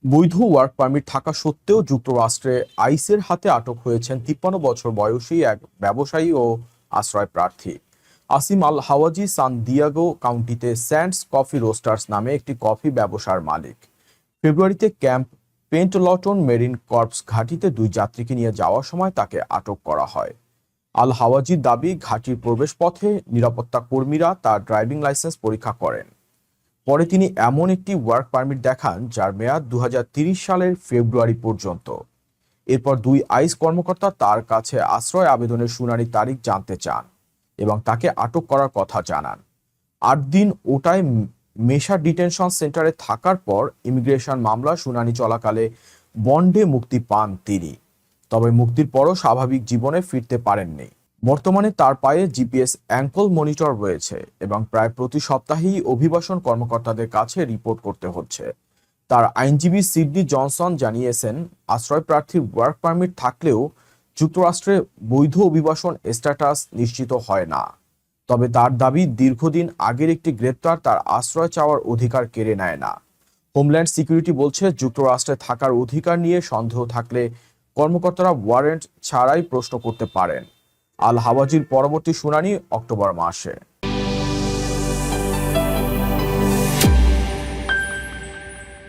বৈধ work permit থাকা সত্ত্বেও যুক্তরাষ্ট্রে আইসের হাতে আটক হয়েছেন ৫৩ বছর বয়সী এক ব্যবসায়ী ও আশ্রয় প্রার্থী। আসিম আল হাওয়াজি সান দিয়াগো কাউন্টিতে স্যান্ডস কফি রোস্টার্স নামে একটি কফি ব্যবসার মালিক। ফেব্রুয়ারিতে ক্যাম্প পেন্টলটন মেরিন কর্পস ঘাঁটিতে দুই যাত্রীকে নিয়ে যাওয়ার সময় তাকে আটক করা হয়। আল হাওয়াজির দাবি, ঘাঁটির প্রবেশপথে নিরাপত্তা কর্মীরা তার ড্রাইভিং লাইসেন্স পরীক্ষা করেন। পরে তিনি এমন একটি ওয়ার্ক পারমিট দেখান যার মেয়াদ ২০৩০ সালের ফেব্রুয়ারি পর্যন্ত। এরপর দুই আইস কর্মকর্তা তার কাছে আশ্রয় আবেদনের শুনানির তারিখ জানতে চান এবং তাকে আটক করার কথা জানান। ৮ দিন ওটায় মেশা ডিটেনশন সেন্টারে থাকার পর ইমিগ্রেশন মামলা শুনানি চলাকালে বন্ডে মুক্তি পান তিনি। তবে মুক্তির পরও স্বাভাবিক জীবনে ফিরতে পারেননি। বর্তমানে তার পায়ে জিপিএস অ্যাঙ্কল মনিটর রয়েছে এবং প্রায় প্রতি সপ্তাহেই অভিবাসন কর্মকর্তাদের কাছে রিপোর্ট করতে হচ্ছে। তার আইনজীবী সিডনি জনসন জানিয়েছেন, আশ্রয় প্রার্থীর ওয়ার্ক পারমিট থাকলেও যুক্তরাষ্ট্রে বৈধ অভিবাসন স্ট্যাটাস নিশ্চিত হয় না। তবে তার দাবি, দীর্ঘদিন আগের একটি গ্রেপ্তার তার আশ্রয় চাওয়ার অধিকার কেড়ে নেয় না। হোমল্যান্ড সিকিউরিটি বলছে, যুক্তরাষ্ট্রে থাকার অধিকার নিয়ে সন্দেহ থাকলে কর্মকর্তারা ওয়ারেন্ট ছাড়াই প্রশ্ন করতে পারেন। আল হাওয়াজির পরবর্তী শুনানি অক্টোবর মাসে।